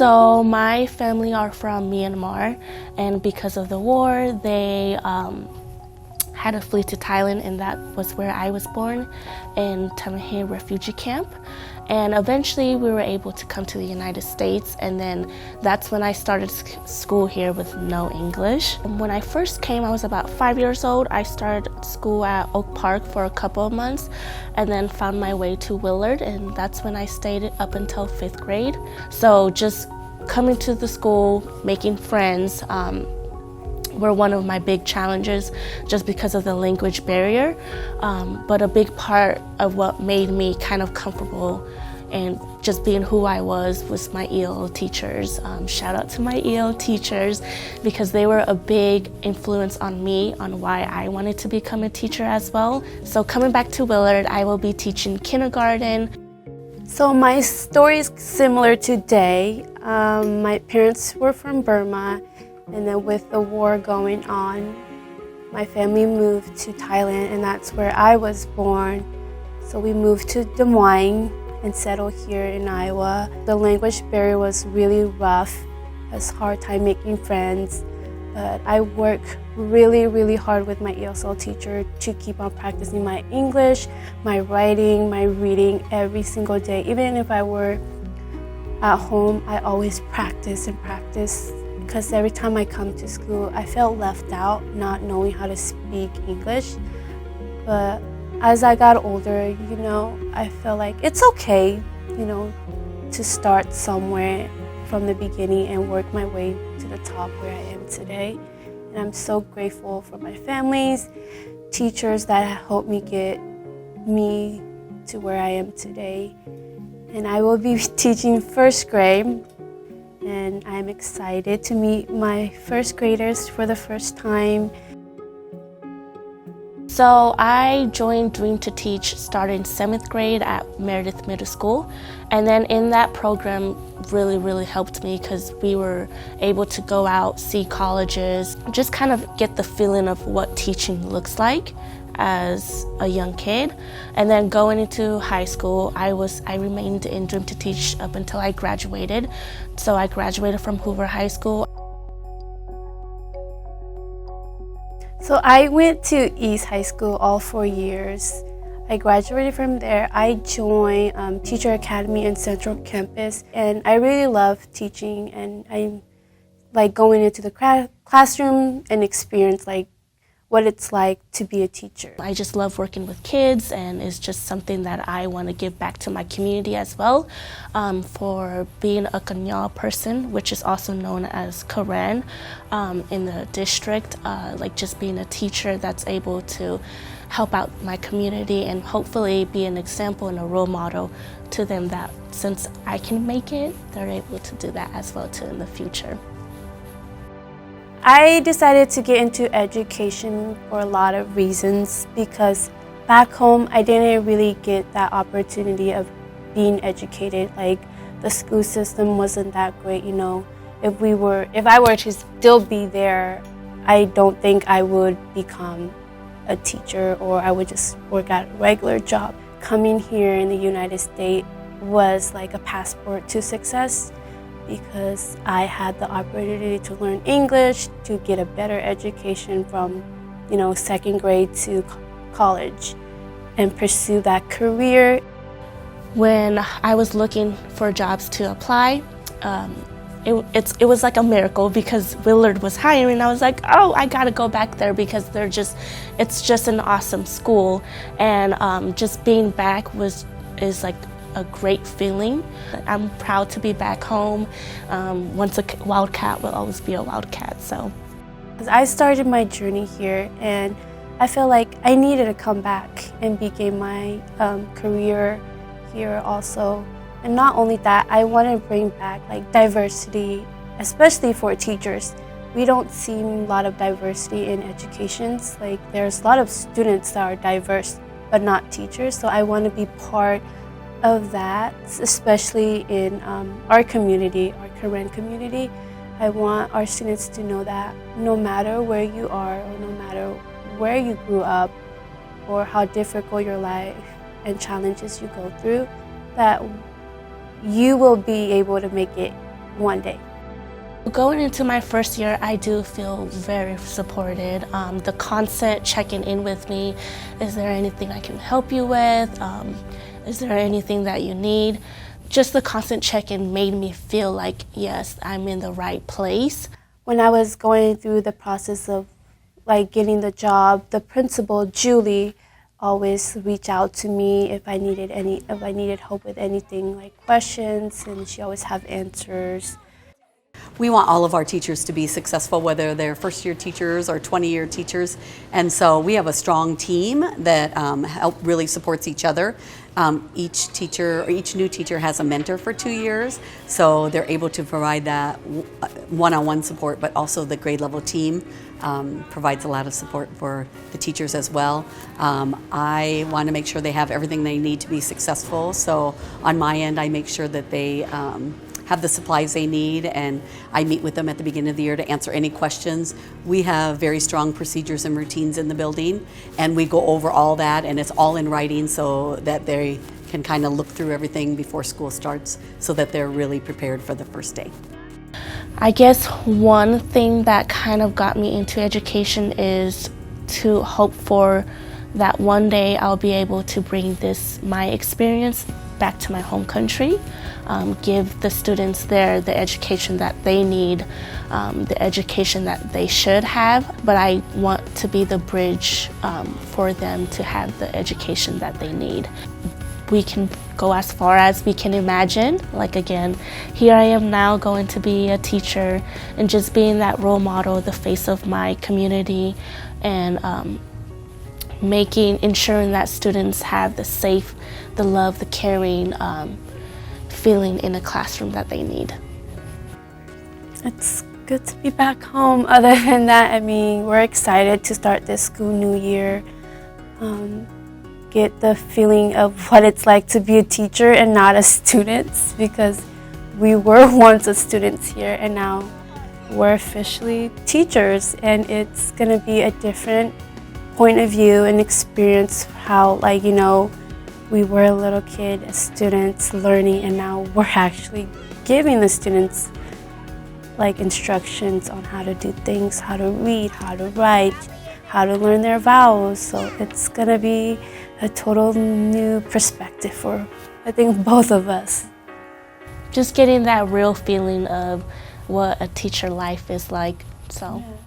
So my family are from Myanmar, and because of the war, they had to flee to Thailand, and that was where I was born, in Tamahe refugee camp. And eventually we were able to come to the United States, and then that's when I started school here with no English. When I first came, I was about 5 years old. I started school at Oak Park for a couple of months, and then found my way to Willard, and that's when I stayed up until 5th grade. So just coming to the school, making friends, were one of my big challenges just because of the language barrier. But a big part of what made me kind of comfortable and just being who I was my EL teachers. Shout out to my EL teachers, because they were a big influence on me on why I wanted to become a teacher as well. So coming back to Willard, I will be teaching kindergarten. So my story is similar today. My parents were from Burma, and then with the war going on, my family moved to Thailand, and that's where I was born. So we moved to Des Moines and settled here in Iowa. The language barrier was really rough. It was a hard time making friends. But I work really hard with my ESL teacher to keep on practicing my English, my writing, my reading every single day. Even if I were at home, I always practice, because every time I come to school, I felt left out, not knowing how to speak English. But as I got older, I felt like it's okay, to start somewhere from the beginning and work my way to the top where I am today. And I'm so grateful for my families, teachers that helped me get me to where I am today. And I will be teaching 1st grade. And I'm excited to meet my 1st graders for the first time. So I joined Dream to Teach starting 7th grade at Meredith Middle School. And then in that program really helped me, because we were able to go out, see colleges, just kind of get the feeling of what teaching looks like as a young kid. And then going into high school, I remained in Dream to Teach up until I graduated. So I graduated from Hoover High School. So I went to East High School all 4 years. I graduated from there. I joined Teacher Academy in Central Campus, and I really love teaching, and I like going into the classroom and experience what it's like to be a teacher. I just love working with kids, and it's just something that I want to give back to my community as well. For being a Kanya person, which is also known as Karen in the district, just being a teacher that's able to help out my community and hopefully be an example and a role model to them, that since I can make it, they're able to do that as well too in the future. I decided to get into education for a lot of reasons, because back home I didn't really get that opportunity of being educated. The school system wasn't that great, If I were to still be there, I don't think I would become a teacher, or I would just work at a regular job. Coming here in the United States was like a passport to success, because I had the opportunity to learn English, to get a better education from, 2nd grade to college, and pursue that career. When I was looking for jobs to apply, it was like a miracle, because Willard was hiring. I was like, oh, I gotta go back there, because it's just an awesome school, and just being back is like a great feeling. I'm proud to be back home. Once a Wildcat will always be a Wildcat. So I started my journey here, and I feel like I needed to come back and begin my career here also. And not only that, I want to bring back diversity, especially for teachers. We don't see a lot of diversity in educations. There's a lot of students that are diverse, but not teachers. So I want to be part of that, especially in our community, our Karen community. I want our students to know that no matter where you are, or no matter where you grew up, or how difficult your life and challenges you go through, that you will be able to make it one day. Going into my first year, I do feel very supported. The constant checking in with me, is there anything I can help you with? Is there anything that you need? Just the constant check-in made me feel like, yes, I'm in the right place. When I was going through the process of getting the job, the principal, Julie, always reach out to me if I needed help with anything, like questions, and she always have answers. We want all of our teachers to be successful, whether they're first-year teachers or 20-year teachers, and so we have a strong team that really supports each other. Each teacher or each new teacher has a mentor for 2 years, so they're able to provide that one-on-one support, but also the grade level team provides a lot of support for the teachers as well. I want to make sure they have everything they need to be successful, so on my end I make sure that they have the supplies they need, and I meet with them at the beginning of the year to answer any questions. We have very strong procedures and routines in the building, and we go over all that, and it's all in writing so that they can kind of look through everything before school starts so that they're really prepared for the first day. I guess one thing that kind of got me into education is to hope for that one day I'll be able to bring my experience back to my home country, give the students there the education that they need, the education that they should have, but I want to be the bridge for them to have the education that they need. We can go as far as we can imagine. Like again, here I am now going to be a teacher and just being that role model, the face of my community, and ensuring that students have the safe, the love, the caring feeling in a classroom that they need. It's good to be back home. Other than that, I mean, we're excited to start this school new year. Get the feeling of what it's like to be a teacher and not a student, because we were once a students here and now we're officially teachers, and it's going to be a different point of view and experience how, we were a little kid as students learning, and now we're actually giving the students instructions on how to do things, how to read, how to write, how to learn their vowels. So it's gonna be a total new perspective for, I think, both of us. Just getting that real feeling of what a teacher life is like. So. Yeah.